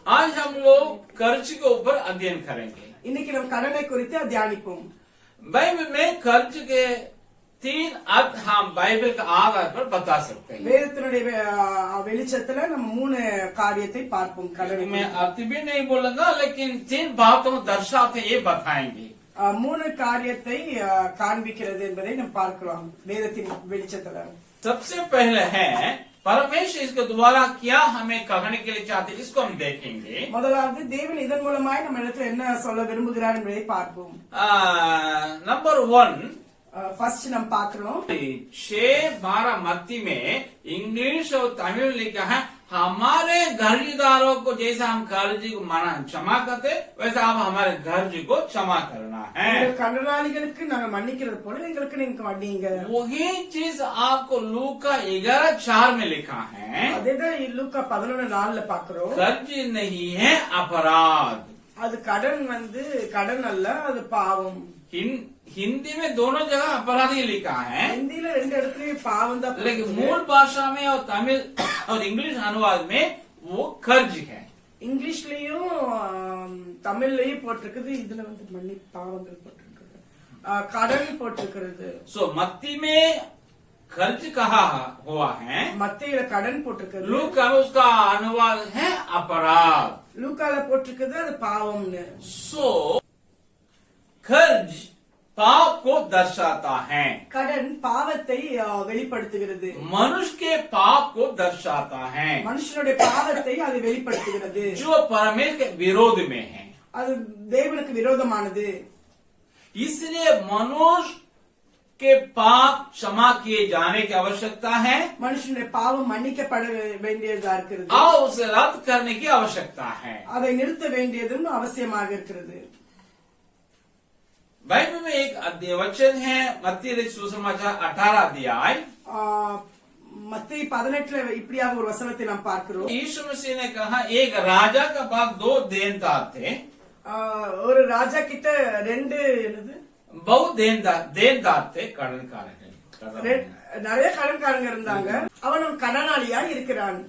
आज हम लोग कर्ज के ऊपर अध्ययन करेंगे। இன்னைக்கு நம்ம கடனை குறித்து தியானிப்போம். बाइबल में कर्ज के 3 अर्थ हम बाइबल के आधार पर बता सकते हैं। வேதத்தினுடைய வெளிச்சத்துல நம்ம 3 காரியத்தை பார்ப்போம். கடனை मैं अर्थ भी नहीं बोलूंगा, लेकिन 3 बातों दर्शाते ये बताएंगे। 3 காரியத்தை காண்பிக்கிறது என்பதை நாம் பார்க்கலாம் வேதத்தின் வெளிச்சத்துல. सबसे पहले है परमेश्वर इसके द्वारा क्या हमें कहने के लिए चाहते, इसको हम देखेंगे। முதலாவது தேவன் இதன் மூலமாய் நம்ம இடத்துல என்ன சொல்ல விரும்புகிறார் என்பதை பார்ப்போம். नंबर 1 फर्स्ट हम பார்க்கிறோம் 6:12 मत्ती में इंग्लिश और तमिल लिखा है, हमारे कर्जदारों को जैसा हम कर्ज को मना क्षमा करते वैसा आप हमारे कर्ज को क्षमा करना है। கடனாளிகளுக்கு நாங்க மன்னிக்கிறது போல எங்களுக்கு நீங்க மன்னிங்க. वही चीज आपको लूका 11:4 में लिखा है। அதேதான் லூக்கா 11:4ல பார்க்கிறோம். कर्ज नहीं है अपराध। அது கடன் கடன் அல்ல, அது பாவம். हिंदी में दोनों जगह अपराध ही लिखा है, हिंदी में 2 இடத்துலயும் பாவம் தான். लेकिन मूल भाषा में और तमिल और इंग्लिश अनुवाद में वो कर्ज है। இங்கிலீஷ்லயும் தமிழ்லயும் போட்டிருக்குது, இதுல மன்னி பாவங்கள் போட்டிருக்குது, கடன் போட்டிருக்கிறது. सो मत्ती में कर्ज कहा हुआ है, மத்தேயுல கடன் போட்டிருக்கிறது. लूका में उसका अनुवाद है अपराध। லூக்கால போட்டிருக்குது அது பாவம்னு. सो कर्ज पाप को दर्शाता है, கடன் பாவத்தை வெளிப்படுத்துகிறது. मनुष्य के पाप को दर्शाता है, மனுஷனுடைய பாவத்தை அது வெளிப்படுத்துகிறது, जो परमेश्वर के विरोध में है। அது தேவனுக்கு விரோதமானது. इसलिए मनुष्य के पाप क्षमा किए जाने की आवश्यकता है மனுஷனுடைய பாவம் மன்னிக்கப்பட வேண்டியதா இருக்கிறது, और उसे रद्द करने की आवश्यकता है। அதை நிறுத்த வேண்டியதும் அவசியமாக இருக்கிறது. बाइबल में एक वचन है मत्ती सुसमाचार 18 अध्याय, மத்தேயு 18ல இப்படியாக ஒரு வசனத்தை நாம் பார்க்கிறோம். यीशु मसीह ने कहा, एक राजा का पास 2 देनदार थे। ஒரு ராஜா கிட்ட 2 என்னது बहुत देनदार थे, கடன்காரர்கள் நிறைய கடன்காரங்க இருந்தாங்க. அவன் கடனாளியா இருக்கிறான்.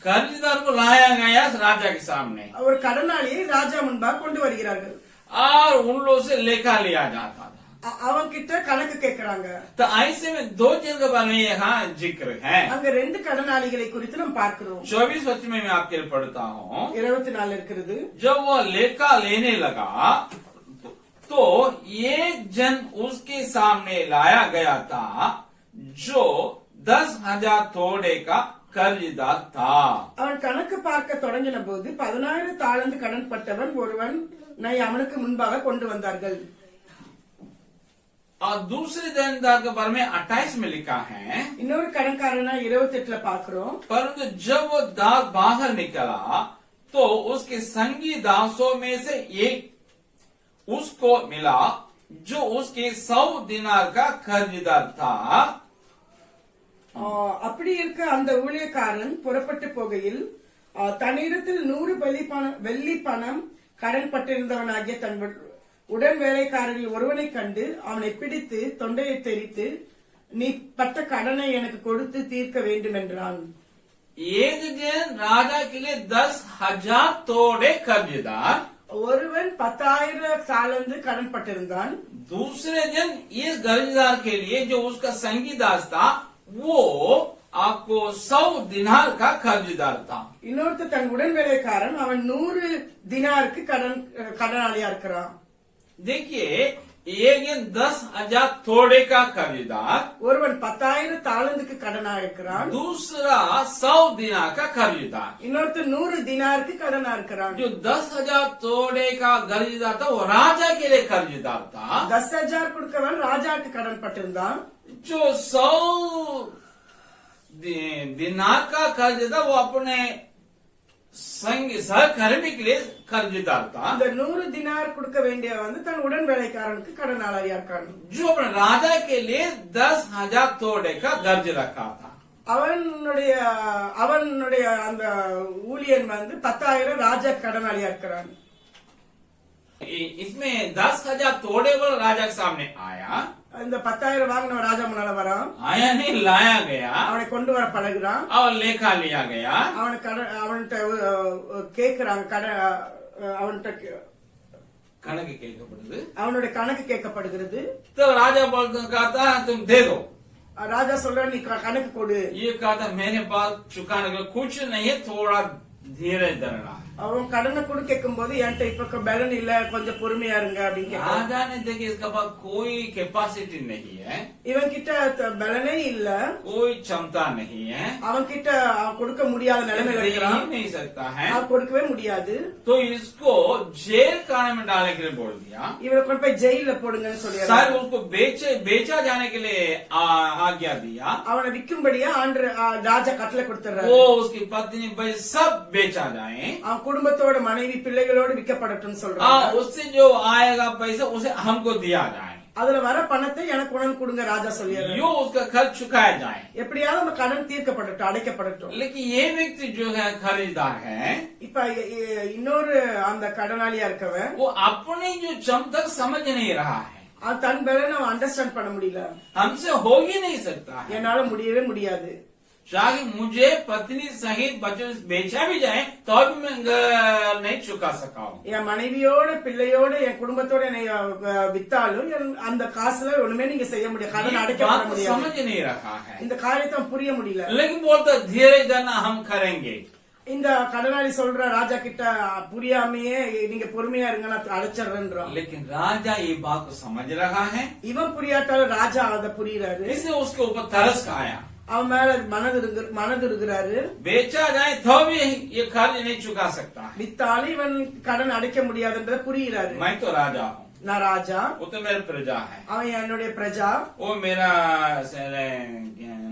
कर्जदार को लाया गया राजा के सामने ஒரு கடனாளியை ராஜா முன்பாக கொண்டு வருகிறார்கள். और उन लोगों से लेखा लिया जाता था। அவன் கிட்ட கணக்கு கேட்கறாங்க. तो ऐसे में 2 जन के बारे में यहाँ जिक्र है। அங்க 2 கடனாளிகளை குறித்து நாம் பார்க்கிறோம். 24 वचन में मैं आपके लिए पढ़ता हूँ। 24 இருக்கிறது. जब वो लेखा लेने लगा तो एक जन उसके सामने लाया गया था जो 10,000 तोड़े का कर्जदार था। அவன் கணக்கு பார்க்க தொடங்கின போது 10,000 தாலந்து கடன் பட்டவன் ஒருவன் அவனுக்கு முன்பாக கொண்டு வந்தார்கள். और दूसरे देनदार के बारे में 28 में लिखा है, இன்னொரு கடன்காரனா 28ல பார்க்கிறோம். परंतु जब वो दास बाहर निकला तो उसके संगी दासों में से एक उसको मिला जो उसके 100 दिनार का कर्जदार था। அப்படி இருக்க அந்த ஊழியக்காரன் புறப்பட்டு போகையில் தன்னிடத்தில் 100 வெள்ளி பணம் கடன் பட்டிருந்தவனாகிய தன் உடன் வேலைக்காரரில் ஒருவனை கண்டு அவனை பிடித்து தொண்டையை தெரித்து, நீ பட்ட கடனை எனக்கு கொடுத்து தீர்க்க வேண்டும் என்றான். एक जन राजा के लिए 10,000 तोड़े कर्जदार, ஒருவன் 10,000 தாலந்து கடன் பட்டிருந்தான். दूसरे जन इस कर्जदार के लिए जो उसका संगी दास था वो आपको 100 दिनार का कर्जदार था। இன்னொருத்த தன் உடன் வேலைக்காரன் அவன் 100 दिनाருக்கு கடனாளியா இருக்கிறான். देखिए, एक 10,000 तोड़े का कर्जदार, ஒருவன் 10,000 தாலந்துக்கு கடனா இருக்கிறான். दूसरा 100 दिनार का कर्जदार। இன்னொருத்த 100 दिनाருக்கு கடனா இருக்கிறான். जो 10,000 तोड़े का कर्जदार था वो राजा के लिए कर्जदार था। 10,000 கொடுக்கவன் ராஜாக்கு கடன் பட்டிருந்தான். जो 100 दिनार का कर्जदार वो अपने सहकर्मी के लिए कर्जदार था। இந்த 100 दिनार கொடுக்க வேண்டிய தன் உடன் வேலைக்காரனுக்கு கடனாளியா இருக்கான். जो अपने राजा के लिए 10,000 तोड़े का कर्ज रखा था। அவனுடைய அந்த ஊழியன் 10,000 ராஜா கடனாளியா இருக்கிறான். इसमें 10,000 तोड़े वाला राजा के सामने आया। இந்த 10,000 வாங்கின ராஜா முன்னால வரான். आया नहीं, लाया गया அவனை கொண்டு வர பழகுறான். और लेखा लिया गया. அவன்கிட்ட கேக்குறாங்க, அவன்கிட்ட கணக்கு கேட்கப்படுது. அவனுடைய கணக்கு கேட்கப்படுகிறது. तो राजा बोलता कहता तुम दे दो. ராஜா சொல்ற நீ கணக்கு கொடு. ये कहता मेरे पास चुकाने का कुछ नहीं है, थोड़ा धीरे धरना. அவன் கடனை கூட கேட்கும் போது என்கிட்ட இப்ப பலன் இல்ல, கொஞ்சம் பொறுமையா இருங்க அப்படின்னு राजा ने देखिए इसका पास कोई कैपेसिटी नहीं है, இவன் கிட்ட பலனே இல்ல, कोई क्षमता नहीं है, அவன் கிட்ட கொடுக்க முடியாத நிலைமையில दे ही இருக்கிறான். नहीं सकता है. அவன் கொடுக்கவே முடியாது. तो इसको जेल खाने में डालने के लिए बोल दिया. இவனை கொண்டு போய் ஜெயில போடுங்கன்னு சொல்லி सर उसको बेचा जाने के लिए आज्ञा दिया. அவனை விற்கும்படியா ராஜா கட்டளை கொடுத்துறாரு. वो उसकी पत्नी भाई सब बेचा जाए. அவன் குடும்பத்தோட மனைவி பிள்ளைகளோடு விற்கப்படட்டும் சொல்றான். उससे जो आएगा पैसा उसे हमको दिया जाए. அதுல வர பணத்தை எனக்கு உடனே கொடுங்க ராஜா சொல்லிடுறாரு. यो उसका खर्च चुकाया जाए. எப்படியாவது அந்த கடன் தீர்க்கப்படட்டும், அடைக்கப்படட்டும். लेकिन ये व्यक्ति जो है खरीदार है, இப்ப இன்னொரு அந்த கடனாளியா இருக்கவன் वो अपनी जो क्षमता समझ नहीं रहा है. அவன் தன் பலனை அவன் அண்டர்ஸ்டாண்ட் பண்ண முடியல. हमसे हो ही नहीं सकता है. என்னால முடியவே முடியாது. चाहे मुझे पत्नी सहित बच्चों से बेचा भी जाए तो भी मैं नहीं चुका सका हूँ. என் மனைவியோட பிள்ளையோட என் குடும்பத்தோட என்னை வித்தாலும் அந்த காசுல ஒண்ணுமே நீங்க செய்ய முடியாது, கடன் அடைக்கப்பட முடியாது. समझ नहीं रहा है. இந்த காரியத்தை புரிய முடியல. लेकिन बोलता धीरे धरना हम करेंगे. இந்த கடனாளி சொல்ற ராஜா கிட்ட புரியாமையே நீங்க பொறுமையா இருங்க நான் அடைச்சிடுறேன்றான். लेकिन राजा ये बात को समझ रहा है, இவன் புரியாட்டாலும் ராஜா அதை புரியுறாரு. इसलिए उसके ऊपर तरस खाया. அவன் மேல மனது இருக்கிறாரு. बेचा जाए तो भी ये कर्ज नहीं चुका सकता है. வித்தாலும் இவன் கடன் அடைக்க முடியாதுன்றத புரியுறாரு. मैं तो राजा हूँ, நான் ராஜா, वो तो मेरा प्रजा है, அவன் என்னுடைய பிரஜா, वो मेरा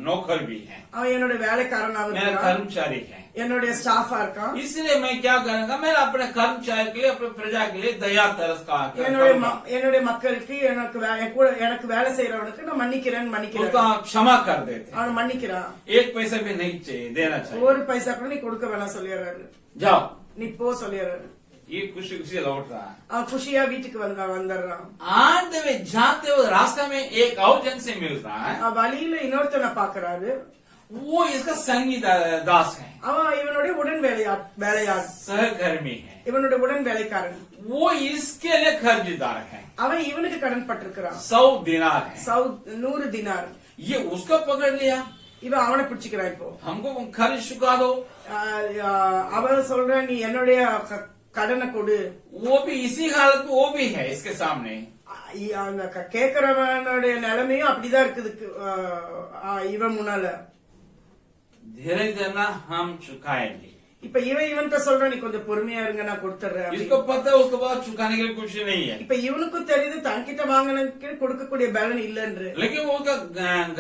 नौकर भी है, அவன் என்னுடைய வேலைக்காரனாக मेरा இருக்கான், कर्मचारी है. என்னுடைய ஸ்டாஃபா இருக்கான். इसलिए मैं क्या करूंगा, मैं अपने कर्मचारी के लिए, अपने प्रजा के लिए दया तरस का என்னுடைய மக்களுக்கு எனக்கு வேலை செய்யறவனுக்கு நான் மன்னிக்கிறேன். उसका क्षमा कर देते, அவன் மன்னிக்கிறான். एक पैसा भी नहीं चाहिए देना चाहिए. ஒரு பைசா கூட நீ கொடுக்க வேணாம் சொல்லிடுறாரு. जाओ, நீ போ சொல்லிடுறாரு. ये खुशी खुशी लौट रहा है. அவன் குஷியா வீட்டுக்கு வந்துடுறான். आते हुए जाते हुए रास्ते में एक और जन से मिलता है. வழியில இன்னொருத்தனை பாக்குறாரு. वो इसका संगी दास है, அவன் இவனுடைய உடன் வேலையாள், सहकर्मी है. இவனுடைய உடன் வேலைக்காரன். वो इसके लिए कर्जदार है. அவன் இவனுக்கு கடன் பட்டிருக்கிறான். 100 दिनार है. 100 दिनार. ये उसको पकड़ लिया, இவன் அவனை பிடிச்சுக்கிறான். இப்போ हमको कर्ज चुका दो. அவன் சொல்ற நீ என்னுடைய கடனை கொடு. वो भी इसी हालत में वो भी है इसके सामने. அந்த கேக்குறவனுடைய நிலைமையும் அப்படிதான் இருக்குது இவன் முன்னால. धीरे धरना हम चुकाएंगे. இப்ப இவன்கிட்ட சொல்ற நீ கொஞ்சம் பொறுமையா இருங்க நான் கொடுத்துறேன். इसको पता है उसके बाद चुकाने के लिए कुछ नहीं है. இப்ப இவனுக்கும் தெரியுது தன்கிட்ட வாங்கினதுக்கு கொடுக்கக்கூடிய பலன் இல்லன்னு. लेकिन वो उसका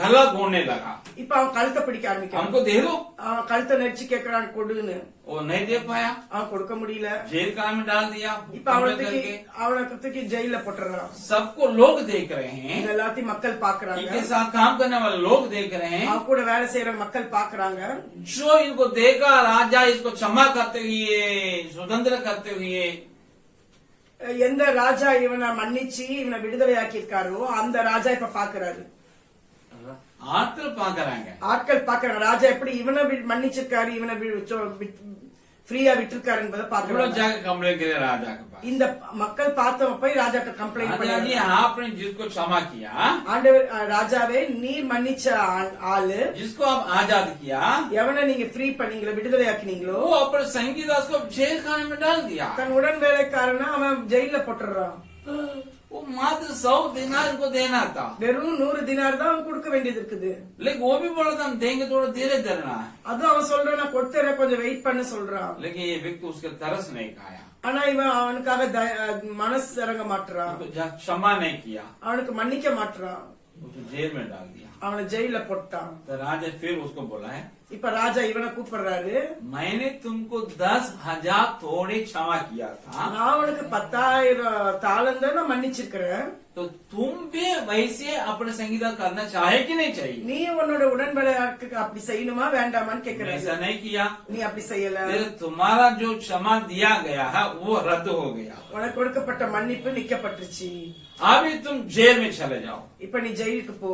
गला घोंने लगा. இப்ப அவன் கழுத்தை பிடிக்க ஆரம்பிக்கிறான். हमको दे दो. அவன் கழுத்தை நெரிச்சு கேக்குறான் கொடுன்னு. वो नहीं दे पाया, அவன் கொடுக்க முடியல. जेल खाने में डाल दिया. இப்ப அவனை தூக்கி ஜெயில போட்டுறான். सबको लोग देख रहे हैं, எல்லாத்தையும் மக்கள் பாக்குறாங்க. इनके साथ काम करने वाले लोग देख रहे हैं. அவன் கூட வேலை செய்யற மக்கள் பாக்குறாங்க. जो इनको देखा, राजा इसको क्षमा करते हुए, स्वतंत्र करते हुए, எந்த ராஜா இவனை மன்னிச்சு இவனை விடுதலையாக்கி இருக்காரோ அந்த ராஜா இப்ப பாக்குறாரு. ஆட்கள் பாக்குறாங்க ராஜா எப்படி இவனை மன்னிச்சிருக்காரு, இவனை ஃப்ரீயா விட்டுருக்காரு என்பதை பாக்குறாங்க. राजा இந்த மக்கள் பார்த்தவ போய் ராஜாக்கு கம்ப்ளைண்ட் பண்ணி, आपने जिसको क्षमा किया, ஆண்டவர் ராஜாவே நீர் மன்னிச்ச ஆளு, जिसको आप आजाद किया, எவனை நீங்க ஃப்ரீ பண்ணீங்களோ விடுதலையாக்கினீங்களோ, वो अपने संगीदास को जेल खाने में डाल दिया. தன் உடன் வேலைக்காரன அவன் ஜெயில போட்டுறான். वो मात्र 100 दिनार को देना था, வெறும் 100 दिनार தான் அவன் கொடுக்க வேண்டியது இருக்குது. लेकिन वो भी बोला था हम देंगे, थोड़ा धीरे धरना है. அது அவன் சொல்றான் நான் கொடுத்துறேன் கொஞ்சம் வெயிட் பண்ண சொல்றான். लेकिन ये व्यक्ति उसके तरस नहीं खाया, ஆனா இவன் அவனுக்காக மனசு இறங்க மாட்டான், क्षमा नहीं किया, அவனுக்கு மன்னிக்க மாட்டான், उसको जेल में डाल दिया. அவனை ஜெயில போட்டான். तो राजा फिर उसको बोला है, இப்ப ராஜா இவனை கூப்பிடுறாரு, मैंने तुमको 10,000 थोड़े क्षमा किया था, நான் உனக்கு 10,000 தாளந்தான் நான் மன்னிச்சிருக்கிறேன். तो तुम भी वैसे अपने संगीता करना चाहे कि नहीं चाहिए? நீ உன்னோட உடன்படிக்கைக்கு அப்படி செய்யணுமா வேண்டாமான்னு मैंने கேக்குறேன். ऐसा नहीं किया। நீ அப்படி செய்யல. फिर तुम्हारा जो क्षमा दिया गया है वो रद्द हो गया। உனக்கு கொடுக்கப்பட்ட மன்னிப்பு நிக்கப்பட்டுருச்சு. अभी तुम जेल में चले जाओ। இப்ப நீ ஜெயிலுக்கு போ.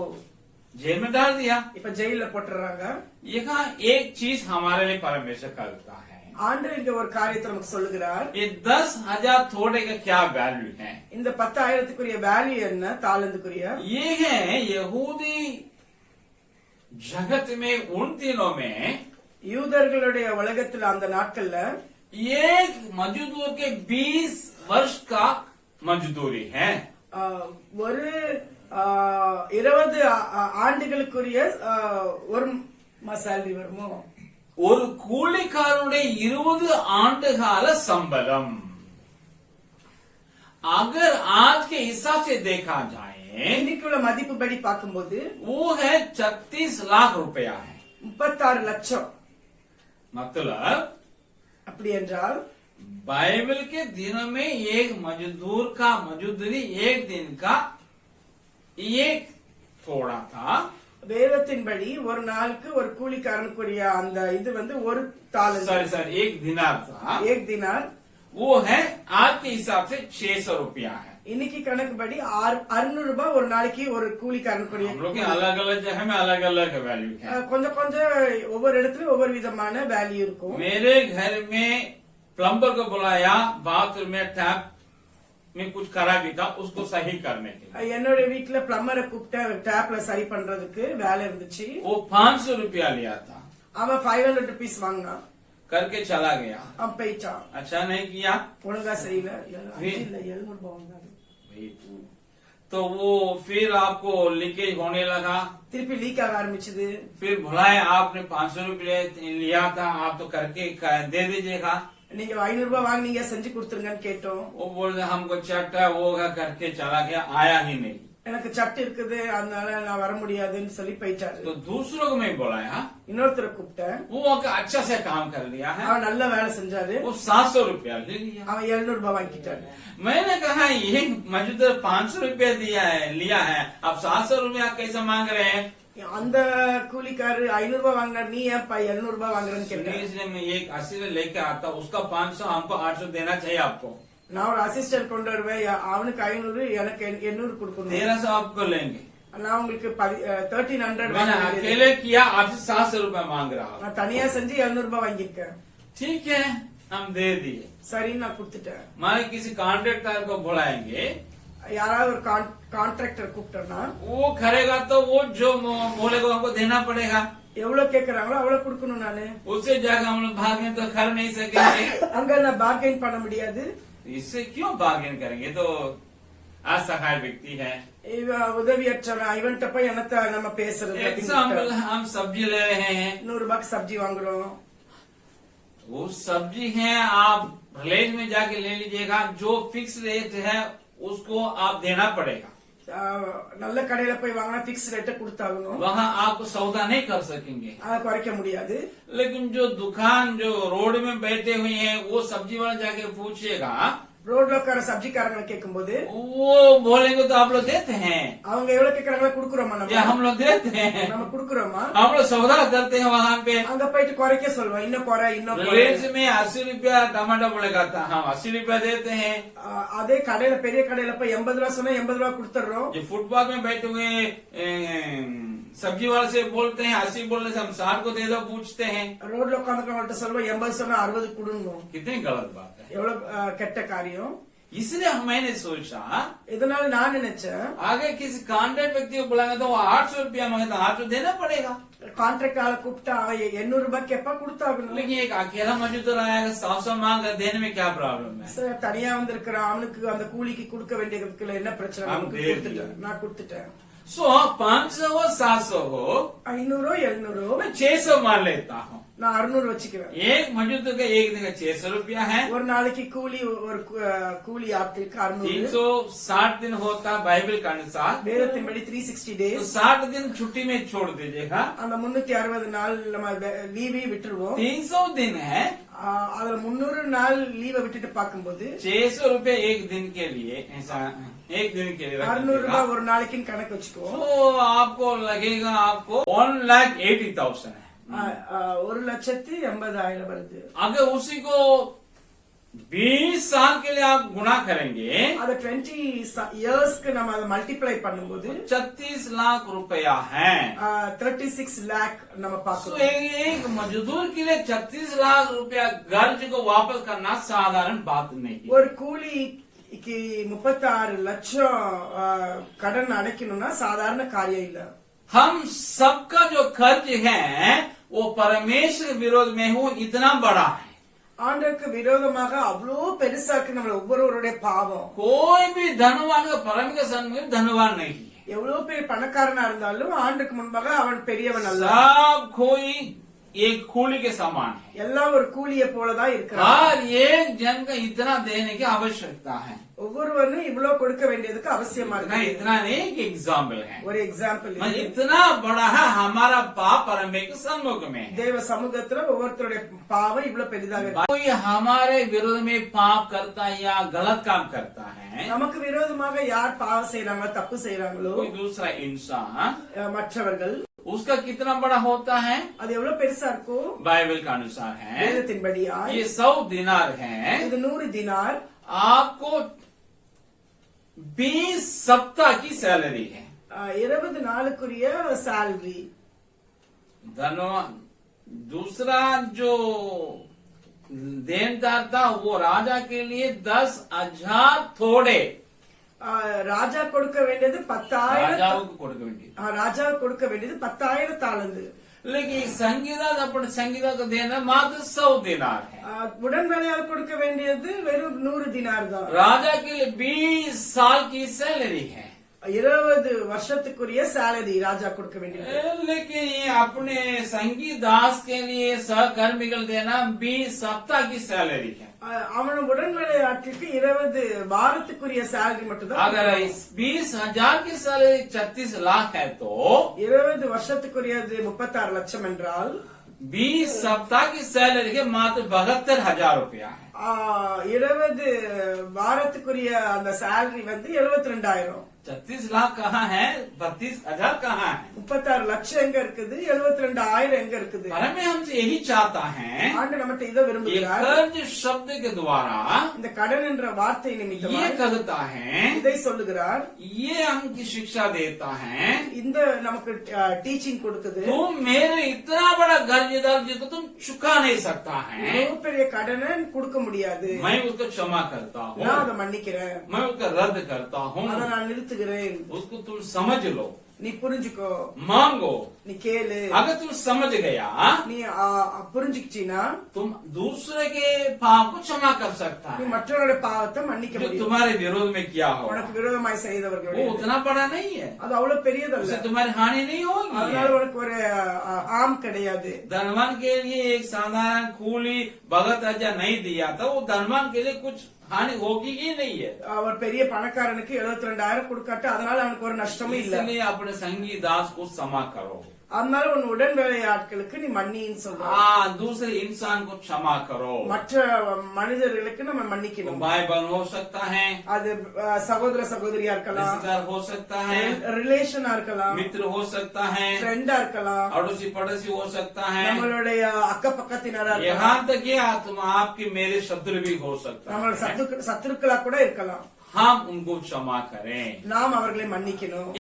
जेल में डाल दिया। இப்ப ஜெயில போட்டுறாங்க. यहाँ एक चीज हमारे लिए परमेश्वर करता है। ஆண்டவர் இங்க ஒரு காரியத்தை நமக்கு சொல்லுகிறார். ये 10,000 थोड़े का क्या वैल्यू है? இந்த 10,000க்குரிய வேல்யூ என்ன? தாலந்துக்குரிய ये है यहूदी जगत में उन दिनों में யூதர்களுடைய உலகத்துல அந்த நாட்கள்ல एक मजदूर के 20 वर्ष का मजदूरी है। ஒரு 20 ஆண்டுகளுக்குரிய ஒரு சேலரி வருமோ? ஒரு கூலிக்காரனுடைய 20 ஆண்டு கால சம்பளம்। अगर आज के हिसाब से देखा जाए இன்னைக்குள்ள மதிப்புப்படி பார்க்கும்போது वो है 36 लाख रुपया है। 36 லட்சம்। मतलब அப்படி என்றால் बाइबल के दिनों में एक मजदूर का मजदूरी एक दिन का एक थोड़ा था। வேதத்தின்படி ஒரு நாளுக்கு ஒரு கூலிக்காரனுக்குரிய அந்த இது வந்து ஒரு தாலந்து। सॉरी एक दिनार था। एक दिनार वो है आज के हिसाब से 600 रुपया है। இன்னைக்கு கணக்குப்படி 600 ரூபாய் ஒரு நாளைக்கு ஒரு கூலிக்காரனுக்குரிய। हम लोग के अलग अलग जगह में अलग अलग वैल्यू है। கொஞ்சம் கொஞ்சம் ஒவ்வொரு இடத்துலயும் ஒவ்வொரு விதமான வேல்யூ இருக்கும்। मेरे घर में प्लम्बर को बुलाया, बाथरूम में टैप में कुछ खराबी था उसको सही करने के लिए। என்னோட வீட்டுல பிளம்பரை கூப்பிட்டு டேப்ல சரி பண்றதுக்கு வேலை இருந்துச்சு। वो 500 रुपया लिया था। அவன் 500 रुपीस வாங்கினான்। करके चला गया। அவன் போயிட்டான்। अच्छा नहीं किया। ஒழுங்கா செய்யல। 700 ரூபாய் வாங்கினாரு। तो वो फिर आपको लीकेज होने लगा। திருப்பி லீக் ஆக ஆரம்பிச்சது। फिर बुलाए, आपने 500 रुपया लिया था, आप तो करके दे दीजिएगा। நீங்க 500 ரூபாய் வாங்குனீங்க செஞ்சு கொடுத்துருங்கன்னு கேட்டோம்। वो बोल हमको चट है वो करके चला गया, आया ही नहीं। எனக்கு சட்டு இருக்குது அதனால நான் வர முடியாதுன்னு சொல்லி போயிட்டாரு। तो दूसरों को मैं बुलाया, இன்னொருத்தரை கூப்பிட்டேன்। वो अच्छा से काम कर लिया है। அவன் நல்ல வேலை செஞ்சாரு। वो 700 रुपया ले लिया। அவன் 700 ரூபாய் வாங்கிட்டாரு। मैंने कहा ये मजदूर 500 रुपया लिया है, अब 700 रुपया कैसे मांग रहे हैं? அந்த கூலிக்காரு 500 ரூபாய் வாங்கினார், நீ ஏன் 700 ரூபாய் வாங்குறன்னு கேட்டேன்। इसलिए मैं एक 80 लेके आता, उसका 500 हमको 800 देना चाहिए आपको। நான் ஒரு அசிஸ்டன்ட் கொண்டு வருவேன், அவனுக்கு 500 எனக்கு 800 கொடுக்கணும்। 1300 आपको लेंगे। நான் உங்களுக்கு 1300 मैंने अकेले किया, आपसे 700 रुपया मांग रहा हूँ। நான் தனியா செஞ்சு 700 ரூபாய் வாங்கியிருக்கேன்। ठीक है, हम दे दिए। சரின்னு நான் கொடுத்துட்டேன்। हमारे किसी कॉन्ट्रैक्टर को बुलाएंगे, யாராவது ஒரு கான்ட்ராக்டர் கூப்பிட்டோம்னா वो करेगा तो वो जो बोलेगा हमको देना पड़ेगा। எவ்வளவு கேக்குறாங்களோ அவ்வளவு கொடுக்கணும் நானு। उससे जाकर हम लोग भागें तो कर नहीं सकेंगे। அங்க நான் பார்கெயின் பண்ண முடியாது। इससे क्यों बार्गेन करेंगे? तो असहाय व्यक्ति है। உதவியற்றவன் இவன்ட்ட போய் என்னத்த நம்ம பேசுறது? एग्जाम्पल, हम सब्जी ले रहे हैं, 100 ரூபாய்க்கு சப்ஜி வாங்குறோம்। वो सब्जी है आप विलेज में जाके ले लीजिएगा, जो फिक्स रेट है उसको आप देना पड़ेगा। நல்ல கடையில போய் வாங்கினா பிக்ஸ் ரேட்ட கொடுத்தாகணும்। वहाँ आपको सौदा नहीं कर सकेंगे। அதை குறைக்க முடியாது। लेकिन जो दुकान जो रोड में बैठे हुए हैं वो सब्जी वाला जाके पूछेगा, ரோட்ல உட்கார சப்ஜிக்காரங்களை கேட்கும்போது वो बोलेंगे तो आप लोग देते हैं அவங்க எவ்வளவு கேக்குறாங்களோ குடுக்குறோமா? या हम लोग देते हैं? நம்ம குடுக்குறோமா? हम लोग सौदा करते हैं वहाँ पे। அங்க போயிட்டு குறைக்க சொல்லுவோம், இன்னும் குறை இன்னும் குறை। विलेज में 80 रुपया टमाटर बोलेगा था, हम 80 रुपया देते हैं। அதே கடையில பெரிய கடையில போய் 80 ரூபாய் சொன்னா 80 ரூபாய் கொடுத்துறோம்। जो फुटपाथ में बैठे हुए सब्जी वाले से बोलते हैं 80 बोलने से हम 60 को दे दो पूछते हैं। ரோட்ல உட்காந்துக்கிறவங்கள்ட்ட சொல்லுவோம் 80 சொன்னா 60 கொடுங்கணும்। कितनी गलत बात है। எவ்வளவு கெட்ட காரியம்। इसलिए मैंने सोचा, இதனால நான் நினைச்சேன் आगे किसी कॉन्ट्रैक्ट व्यक्ति को बुलाएंगे तो वो 800 रुपया मांगे तो 800 देना पड़ेगा। கான்ட்ராக்ட் ஆளை கூப்பிட்டா அவன் 800 ரூபாய் கேப்பா கொடுத்தாகணும்। लेकिन एक अकेला मजदूर आएगा 700 मांग देने में क्या प्रॉब्लम है? தனியா வந்திருக்கிறான், அவனுக்கு அந்த கூலிக்கு கொடுக்க வேண்டியதுக்குள்ள என்ன பிரச்சனை? அவனுக்கு கொடுத்துட்டேன், நான் கொடுத்துட்டேன்। सो 500 हो 700 हो, 500 700 मैं 600 मान लेता हूँ। நான் 600 வச்சுக்குவேன்। एक मजदूर का एक दिन का 600 रुपया है। ஒரு நாளைக்கு கூலி ஒரு கூலி ஆட்களுக்கு 600। 360 दिन होता है बाइबल के अनुसार। வேதத்தின்படி 360 तो டேஸ்। 60 दिन छुट्टी में छोड़ दीजिएगा। அந்த 360 நாள் நம்ம லீவே விட்டுருவோம்। 300 दिन है, அதுல 300 நாள் லீவை விட்டுட்டு பார்க்கும்போது 600 रुपये एक दिन के लिए ऐसा एक दिन के लिए रख 600 दीजिएगा। ரூபாய் ஒரு நாளைக்குன்னு கணக்கு வச்சுக்கோ. तो आपको लगेगा आपको 1,80,000 है। 1,80,80,000 வருது. अगर उसी को 20 साल के लिए आप गुणा करेंगे அத 20 இயர்ஸ்க்கு நம்ம அதை மல்டிப்ளை பண்ணும்போது 36 लाख रुपया है। 36 lakh நம்ம तो பார்க்கிறோம். एक मजदूर के लिए 36 लाख रुपया कर्ज को वापस करना साधारण बात नहीं है। ஒரு கூலிக்கு 36 லட்சம் கடன் அடைக்கணும்னா சாதாரண காரியம் இல்ல. हम सबका जो कर्ज है वो परमेश्वर विरोध में हो इतना बड़ा है। ஆண்டவருக்கு விரோதமாக அவ்வளோ பெருசா இருக்கு நம்ம ஒவ்வொருவருடைய பாவம். कोई भी धनवान का परम के सन्मुख धनवान नहीं है। எவ்வளவு பெரிய பணக்காரனா இருந்தாலும் ஆண்டுக்கு முன்பாக அவன் பெரியவன் அல்ல. सब कोई एक கூலி के समान है। எல்லாம் ஒரு கூலிய போலதான் இருக்கிறான். हर एक जन का इतना देने की आवश्यकता है। ஒவ்வொருவரும் இவ்வளவு கொடுக்க வேண்டியதுக்கு அவசியமா इतना இருக்கு. इतना नहीं एक एग्जाम्पल है। ஒரு எக்ஸாம்பிள் इतना बड़ा है हमारा पाप परमेश्वर के सन्मुख में है। தேவ சமூகத்துல ஒவ்வொருத்தருடைய பாவம் இவ்வளவு பெரிதாக இருக்கு. कोई हमारे विरोध में पाप करता है या गलत काम करता है, நமக்கு விரோதமாக யார் பாவம் செய்யறாங்க தப்பு செய்யறாங்களோ कोई दूसरा इंसान, மற்றவர்கள் उसका कितना बड़ा होता है அது எவ்வளவு பெருசா இருக்கும் बाइबल के अनुसार है। வேதத்தின்படியா ये 100 दिनार है। இது 100 दिनार आपको 20 सप्ताह की सैलरी है। 20 நாளுக்குரிய salary. धनवान दूसरा जो देनदार था वो राजा के लिए 10,000 थोड़े ராஜா கொடுக்க வேண்டியது 10,000. राजाओं को கொடுக்க வேண்டியது। ராஜா கொடுக்க வேண்டியது 10,000 தாலந்து. लेकिन संगीता अपने संगीता को देना मात्र 100 दिनार है। உடன் வேலையால் கொடுக்க வேண்டியது வெறும் 100 दिनार தான். राजा के लिए 20 साल की सैलरी है। 20 வருஷத்துக்குரிய salary ராஜா கொடுக்க வேண்டியது. लेकिन ये अपने संगीत दास के लिए सहकर्मिகள் देना 20 सप्ताह की सैलरी है। அவன உடன் வேலையாட்களுக்கு 20 வாரத்துக்குரிய salary மட்டும் தான். अगर इस 20,000 की सैलरी 36 लाख है तो 20 வருஷத்துக்குரியது 36 லட்சம் என்றால் 20 सप्ताह की सैलरी के मात्र 72,000 रुपया है। 20 வாரத்துக்குரிய அந்த salary வந்து 72,000. 36 लाख कहाँ है, 32,000 कहाँ है? 36 லட்சம் எங்க இருக்குது, 72,000 எங்க இருக்குது? परमे हमसे यही चाहता है। ஆண்டு நம்மட்ட இத ये விரும்புகிறார். कर्ज शब्द के द्वारा இந்த கடன் என்ற வார்த்தை ये நிமித்தமாக कहता है, இதை சொல்லுகிறார். ये हमकी शिक्षा देता है, இந்த நமக்கு டீச்சிங் கொடுக்குது. तुम मेरे इतना बड़ा कर्जदार जिसको तुम चुका नहीं सकता है, இவ்வளவு பெரிய கடனை கொடுக்க முடியாது. मैं उसको क्षमा करता हूँ, நான் அதை மன்னிக்கிறேன். मैं उसका रद्द करता हूँ। அதை நான் நிறுத்துகிறேன். उसको तुम समझ लो, நீ புரிஞ்சுக்கோ, मांगो। நீ கேளு. अगर तुम समझ गया நீ புரிஞ்சுக்கிட்டீனா तुम दूसरे के पाप को क्षमा कर सकता நீ है மற்றவருடைய பாவத்தை மன்னிக்க जो முடியும். तुम्हारे विरोध में किया हो। உனக்கு விரோதமாய் वो செய்தவர்களுடைய उतना बड़ा नहीं है, அது அவ்வளவு பெரியதல்ல. उससे तुम्हारी हानि नहीं அதனால होगी। உனக்கு ஒரு ஆம் கிடையாது. धनवान के लिए एक साधारण கூலி भगत राजा नहीं दिया था, वो धनवान के लिए कुछ हानि होगी ही नहीं है। அவர் பெரிய பணக்காரனுக்கு 72,000 கொடுக்காட்டு அதனால அவனுக்கு ஒரு நஷ்டமும் இல்ல. इसलिए अपने संगी दास को क्षमा करो। அதனால உன் உடன் வேலையாட்களுக்கு நீ மன்னின்னு சொல்ற. दूसरे इंसान को क्षमा करो। மற்ற மனிதர்களுக்கு நம்ம மன்னிக்கணும். भाई बहन हो सकता है, அது சகோதர சகோதரியா இருக்கலாம், रिश्तेदार हो सकता है, ரிலேஷனா இருக்கலாம், मित्र हो सकता है, ஃப்ரெண்டா இருக்கலாம், अड़ोसी पड़ोसी हो सकता है, நம்மளுடைய அக்க பக்கத்தினரா இருக்கலாம், यहाँ तक कि तुम आपके मेरे शत्रु भी हो सकता நம்மளோட है। சத்துருக்களா கூட இருக்கலாம். हम उनको क्षमा करें। நாம் அவர்களை மன்னிக்கணும்.